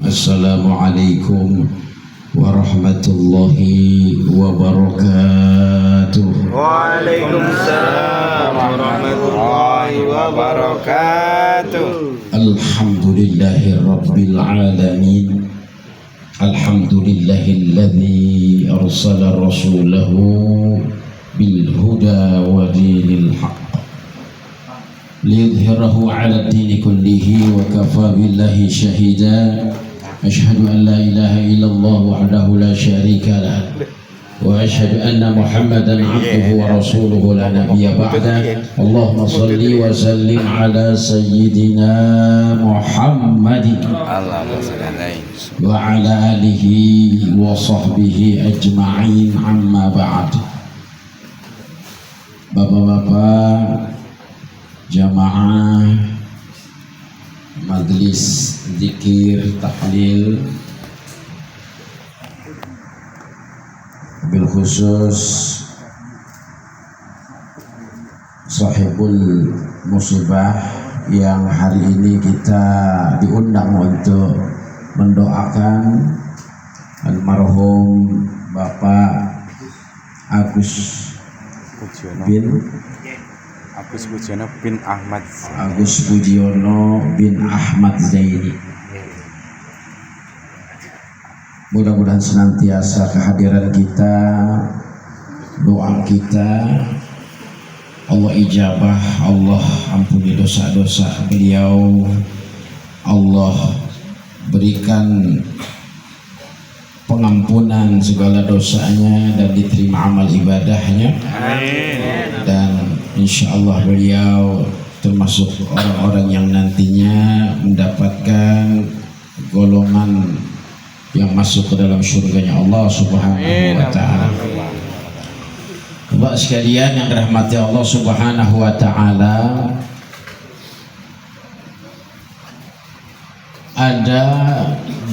Assalamualaikum warahmatullahi wabarakatuh. Waalaikumsalam warahmatullahi wabarakatuh. Alhamdulillahi rabbil alamin. Alhamdulillahilladzi arsala rasulahu bil huda wa dinil haqq liyudhhirahu 'ala ad-dini kullihi wa kafaa billahi shahida. Asyhadu an la ilaha illallah wahdahu la syarika lah wa asyhadu anna Muhammadan 'abduhu wa rasuluhu la nabiyya ba'da. Allahumma shalli wa sallim ala sayyidina Muhammadin wa ala alihi wa sahbihi ajma'in, amma ba'd. Bapak-bapak jamaah majlis zikir tahlil, bil khusus sahibul musibah yang hari ini kita diundang untuk mendoakan almarhum Bapak Agus Pujiono bin Ahmad Zaini. Mudah-mudahan senantiasa kehadiran kita, doa kita Allah ijabah, Allah ampuni dosa-dosa beliau, Allah berikan pengampunan segala dosanya dan diterima amal ibadahnya. Amin. Dan insyaallah beliau termasuk orang-orang yang nantinya mendapatkan golongan yang masuk ke dalam surganya Allah Subhanahu wa ta'ala. Bapak sekalian yang dirahmati Allah Subhanahu wa ta'ala, ada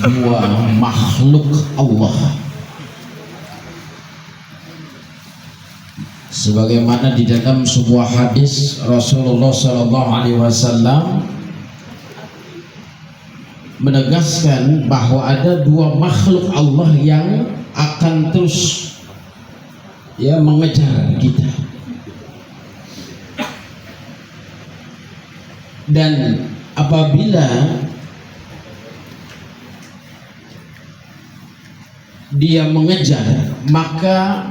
dua makhluk Allah sebagaimana di dalam sebuah hadis Rasulullah sallallahu alaihi wasallam menegaskan bahwa ada dua makhluk Allah yang akan terus mengejar kita, dan apabila dia mengejar maka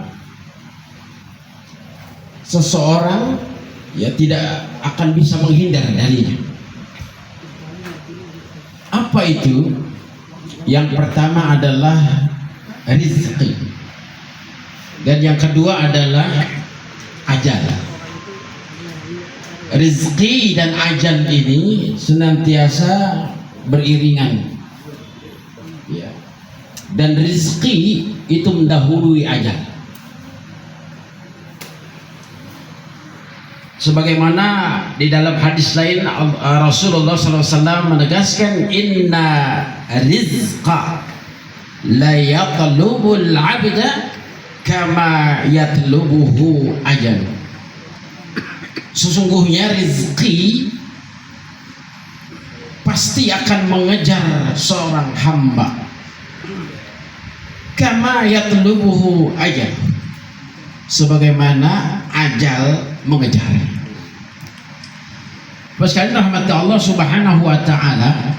seseorang tidak akan bisa menghindar darinya. Apa itu? Yang pertama adalah rizki, dan yang kedua adalah ajal. Rizki dan ajal ini senantiasa beriringan, dan rizki itu mendahului ajal. Sebagaimana di dalam hadis lain Rasulullah SAW menegaskan, inna rizqa la yatlubul abda kama yatlubuhu ajal. Sesungguhnya rizki pasti akan mengejar seorang hamba kama yatlubuhu ajal, sebagaimana ajal mengejar. Sekalian rahmat Allah Subhanahu wa ta'ala,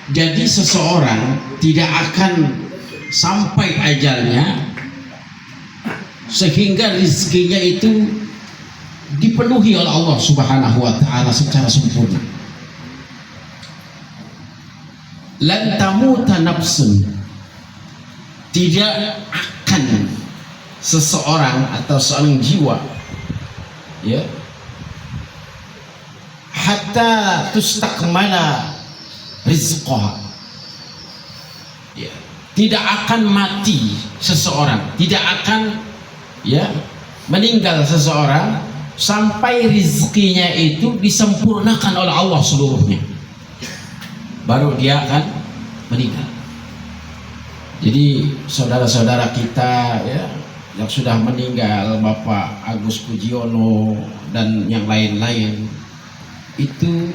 jadi seseorang tidak akan sampai ajalnya sehingga rizkinya itu dipenuhi oleh Allah Subhanahu wa ta'ala secara sempurna. Lan tamuta nafsun, tidak akan seseorang atau seorang jiwa hatta tustakmala rizqah, tidak akan mati seseorang, tidak akan meninggal seseorang sampai rizkinya itu disempurnakan oleh Allah seluruhnya, baru dia akan meninggal. Jadi saudara-saudara kita yang sudah meninggal, Bapak Agus Pujiono dan yang lain-lain, itu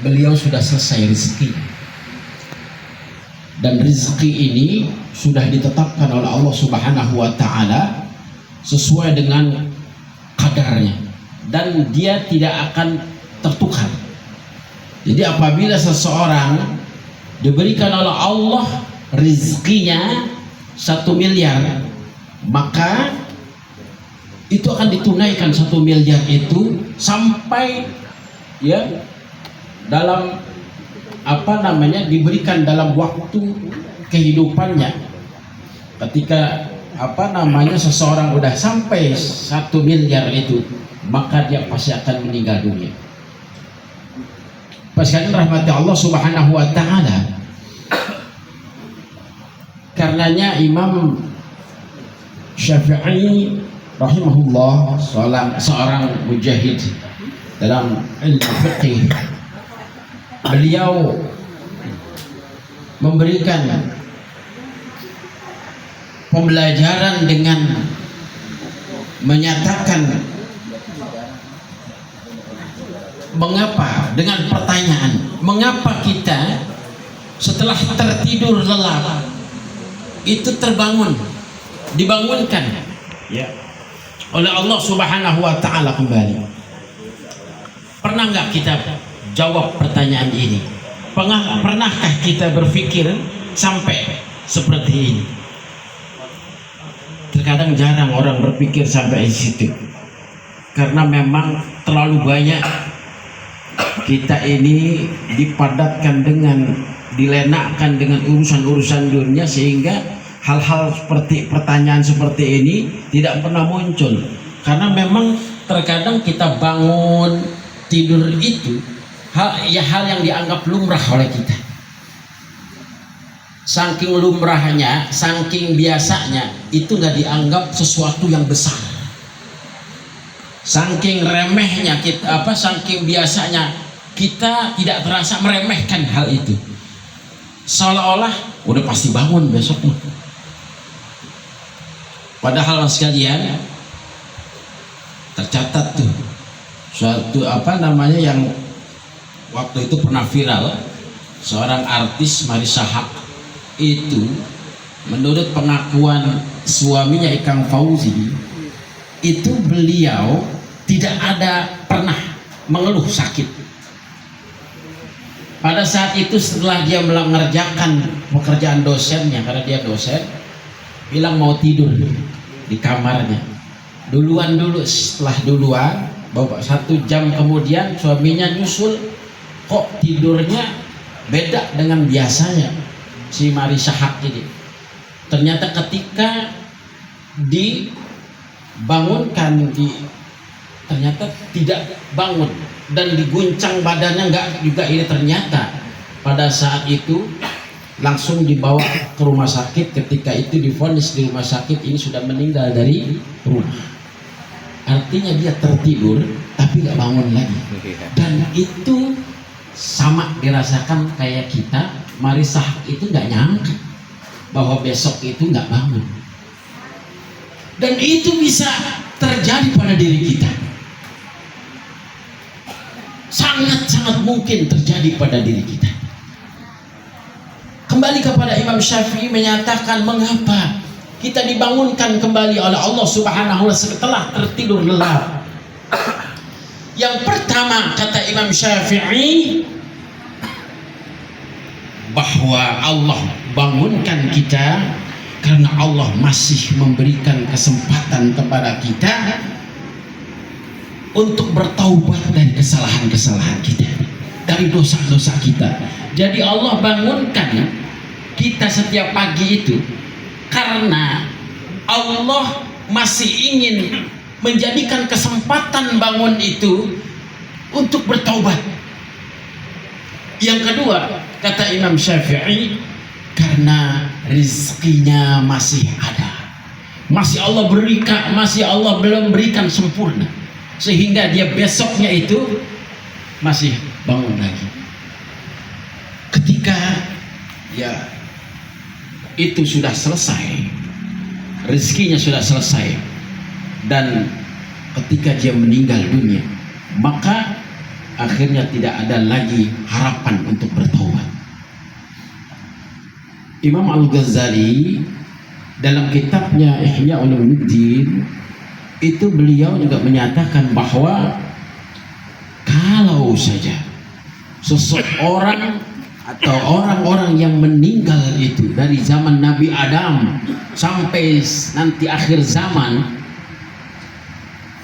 beliau sudah selesai rezeki, dan rezeki ini sudah ditetapkan oleh Allah Subhanahu wa taala sesuai dengan kadarnya, dan dia tidak akan tertukar. Jadi apabila seseorang diberikan oleh Allah rezekinya 1 miliar, maka itu akan ditunaikan 1 miliar itu sampai ya dalam diberikan dalam waktu kehidupannya. Ketika seseorang udah sampai 1 miliar itu, maka dia pasti akan meninggal dunia. Sekalian rahmati Allah Subhanahu wa taala, karenanya Imam Syafi'i rahimahullah, seorang mujahid dalam ilmu fiqih, beliau memberikan pembelajaran dengan menyatakan dengan pertanyaan, mengapa kita setelah tertidur lelap itu dibangunkan oleh Allah Subhanahu wa taala kembali. Pernah nggak kita jawab pertanyaan ini? Pernahkah kita berpikir sampai seperti ini? Terkadang jarang orang berpikir sampai di situ, karena memang terlalu banyak kita ini dipadatkan dilenakkan dengan urusan-urusan dunia, sehingga hal-hal seperti pertanyaan seperti ini tidak pernah muncul. Karena memang terkadang kita bangun tidur itu hal yang dianggap lumrah oleh kita. Saking lumrahnya, saking biasanya, itu nggak dianggap sesuatu yang besar. Saking remehnya saking biasanya kita tidak terasa meremehkan hal itu, seolah-olah udah pasti bangun besoknya. Padahal sekalian, tercatat tuh suatu yang waktu itu pernah viral, seorang artis Marissa Haque itu, menurut pengakuan suaminya Ikang Fauzi, itu beliau tidak ada pernah mengeluh sakit. Pada saat itu setelah dia mengerjakan pekerjaan dosennya, karena dia dosen, bilang mau tidur di kamarnya. Setelah bawa 1 jam kemudian suaminya nyusul, kok tidurnya beda dengan biasanya si Marissa Haque ini. Ternyata ketika dibangunkan, ternyata tidak bangun dan diguncang badannya, enggak juga ini. Ternyata pada saat itu langsung dibawa ke rumah sakit. Ketika itu divonis di rumah sakit, ini sudah meninggal dari rumah. Artinya dia tertidur tapi nggak bangun lagi. Dan itu sama dirasakan kayak kita. Marissa Haque itu nggak nyangka bahwa besok itu nggak bangun. Dan itu bisa terjadi pada diri kita. Sangat-sangat mungkin terjadi pada diri kita. Kembali kepada Imam Syafi'i menyatakan, mengapa kita dibangunkan kembali oleh Allah Subhanahu wa taala setelah tertidur lelap? Yang pertama, kata Imam Syafi'i, bahwa Allah bangunkan kita karena Allah masih memberikan kesempatan kepada kita untuk bertaubat dari kesalahan-kesalahan kita, dari dosa-dosa kita. Jadi Allah bangunkan kita setiap pagi itu karena Allah masih ingin menjadikan kesempatan bangun itu untuk bertaubat. Yang kedua, kata Imam Syafi'i, karena rezekinya masih ada, masih Allah belum berikan sempurna, sehingga dia besoknya itu masih bangun lagi. Ketika itu sudah selesai, rezekinya sudah selesai, dan ketika dia meninggal dunia, maka akhirnya tidak ada lagi harapan untuk bertaubat. Imam Al-Ghazali dalam kitabnya Ihya Ulumuddin itu beliau juga menyatakan bahwa kalau saja seseorang atau orang-orang yang meninggal itu dari zaman Nabi Adam sampai nanti akhir zaman,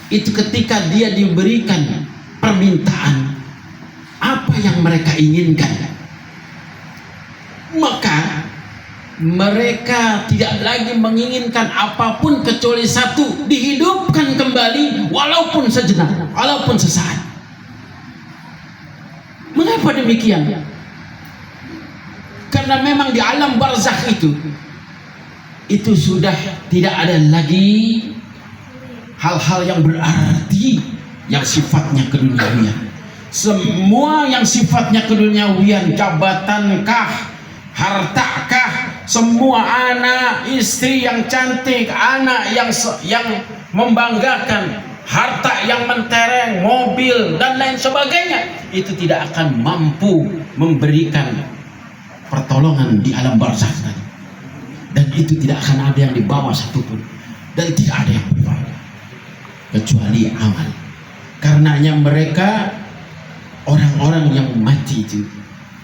itu ketika dia diberikan permintaan apa yang mereka inginkan, maka mereka tidak lagi menginginkan apapun kecuali satu, dihidupkan kembali walaupun sejenak, walaupun sesaat. Mengapa demikian? Karena memang di alam barzakh itu sudah tidak ada lagi hal-hal yang berarti yang sifatnya keduniawian. Semua yang sifatnya keduniawian, jabatankah, hartakah, semua anak, istri yang cantik, anak yang membanggakan, harta yang mentereng, mobil dan lain sebagainya, itu tidak akan mampu memberikan pertolongan di alam barzakh tadi. Dan itu tidak akan ada yang dibawa satupun, dan tidak ada yang berfaedah kecuali amal. Karenanya mereka, orang-orang yang mati itu,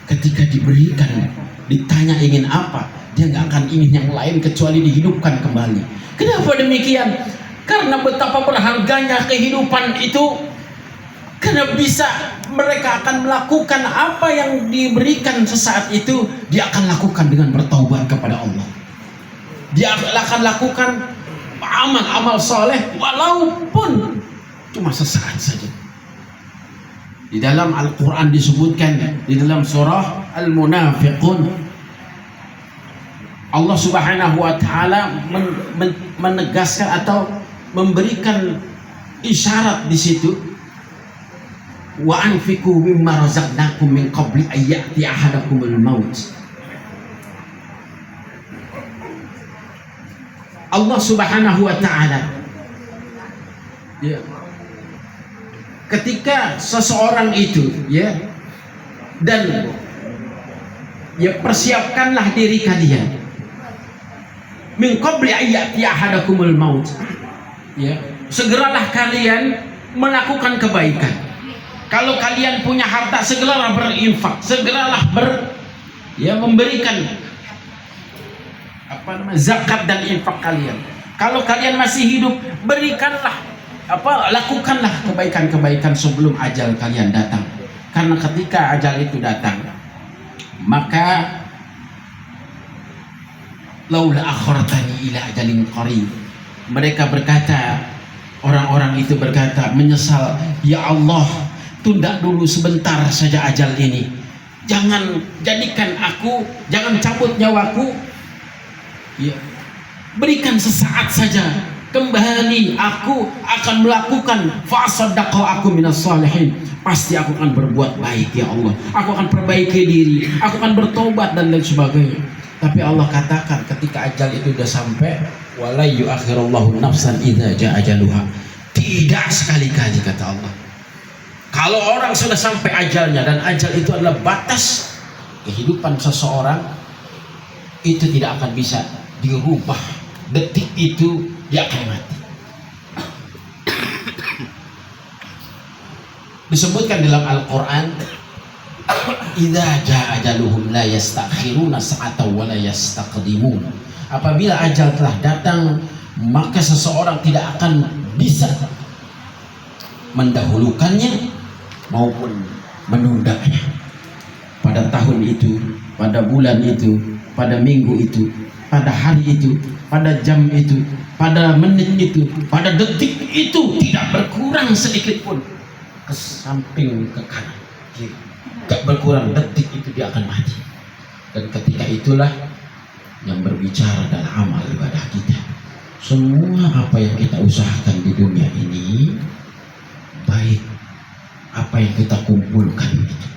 ketika diberikan, ditanya ingin apa, dia nggak akan ingin yang lain kecuali dihidupkan kembali. Kenapa demikian? Karena betapa berharganya kehidupan itu. Karena bisa mereka akan melakukan apa yang diberikan sesaat itu, dia akan lakukan dengan bertaubat kepada Allah. Dia akan lakukan amal-amal soleh walaupun cuma sesaat saja. Di dalam Al-Quran disebutkan di dalam surah Al-Munafiqun, Allah Subhanahu wa Ta'ala menegaskan atau memberikan isyarat di situ, wa anfiqu mimma razaqnakum min qabli an ya'ti ahadakumul maut. Allah Subhanahu wa Ta'ala, ya, ketika seseorang itu, ya, dan ya, persiapkanlah diri kalian min qabli an ya'ti ahadakumul maut, ya, segeralah kalian melakukan kebaikan. Kalau kalian punya harta, segeralah berinfak, segeralah memberikan zakat dan infak kalian. Kalau kalian masih hidup, berikanlah lakukanlah kebaikan-kebaikan sebelum ajal kalian datang. Karena ketika ajal itu datang, maka laula akhartani ila ajalin qarib. Mereka berkata, orang-orang itu berkata, menyesal, ya Allah, tunda dulu sebentar saja ajal ini, jangan jadikan aku, jangan cabut nyawaku, ya, berikan sesaat saja, kembali aku akan melakukan fasadaqo aku minas salihin, pasti aku akan berbuat baik ya Allah, aku akan perbaiki diri, aku akan bertobat dan lain sebagainya. Tapi Allah katakan ketika ajal itu sudah sampai, wala yuakhirullahu nafsan idza jaa ajaluha, tidak sekali-kali kata Allah. Kalau orang sudah sampai ajalnya, dan ajal itu adalah batas kehidupan seseorang, itu tidak akan bisa dirubah. Detik itu dia akan mati. Disebutkan dalam Al-Quran, idza jaa ajaluhum la yastakhiruna sa'atan wa la yastaqdimun. Apabila ajal telah datang, maka seseorang tidak akan bisa mendahulukannya maupun menundanya. Pada tahun itu, pada bulan itu, pada minggu itu, pada hari itu, pada jam itu, pada menit itu, pada detik itu, tidak berkurang sedikit pun ke samping, ke kanan, tidak berkurang. Detik itu dia akan mati. Dan ketika itulah yang berbicara adalah amal ibadah kita. Semua apa yang kita usahakan di dunia ini, baik apa yang kita kumpulkan itu,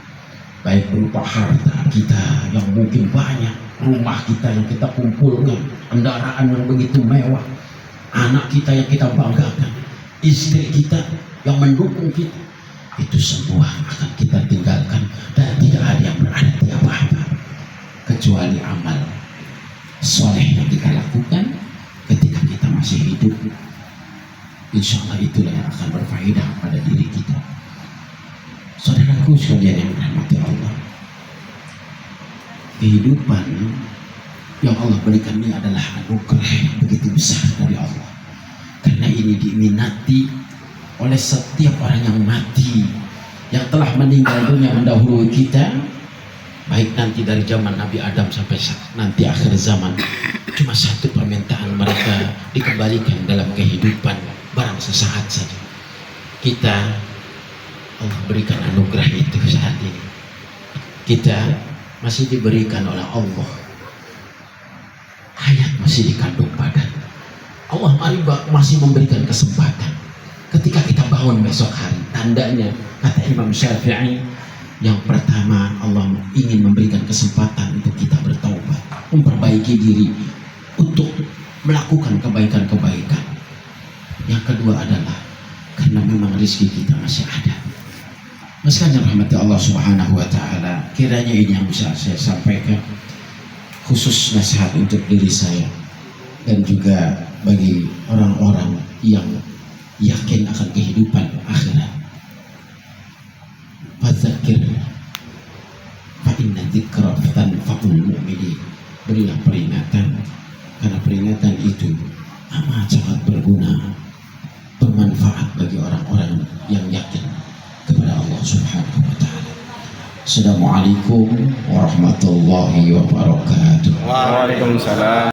baik berupa harta kita yang mungkin banyak, rumah kita yang kita kumpulkan, kendaraan yang begitu mewah, anak kita yang kita banggakan, istri kita yang mendukung kita, itu semua akan kita tinggalkan dan tidak ada yang berarti apa-apa kecuali amal soleh yang kita lakukan ketika kita masih hidup. Insya Allah itulah yang akan berfaedah pada diri kita. Saudaraku sekalian yang dirahmati Allah, kehidupan yang Allah berikan ini adalah anugerah yang begitu besar dari Allah, karena ini diminati oleh setiap orang yang mati, yang telah meninggal dunia mendahului kita, baik nanti dari zaman Nabi Adam sampai nanti akhir zaman. Cuma satu permintaan mereka, dikembalikan dalam kehidupan barang sesaat saja. Kita Allah berikan anugerah itu saat ini. Kita masih diberikan oleh Allah hayat, masih dikandung badan. Allah masih memberikan kesempatan. Ketika kita bangun besok hari, tandanya kata Imam Syafi'i, yang pertama Allah ingin memberikan kesempatan untuk kita bertaubat, memperbaiki diri untuk melakukan kebaikan-kebaikan. Yang kedua adalah karena memang rezeki kita masih ada. Sekalian rahmati Allah Subhanahu wa taala, kiranya ini yang bisa saya sampaikan, khusus nasihat untuk diri saya dan juga bagi orang-orang yang yakin akan kehidupan akhirat. Fadzakir fa inna dzikra tanfa'ul mu'minin. Berilah peringatan, karena peringatan itu amat sangat berguna, bermanfaat bagi orang-orang yang yakin kepada Allah Subhanahu wa taala. Assalamualaikum warahmatullahi wabarakatuh. Waalaikumsalam.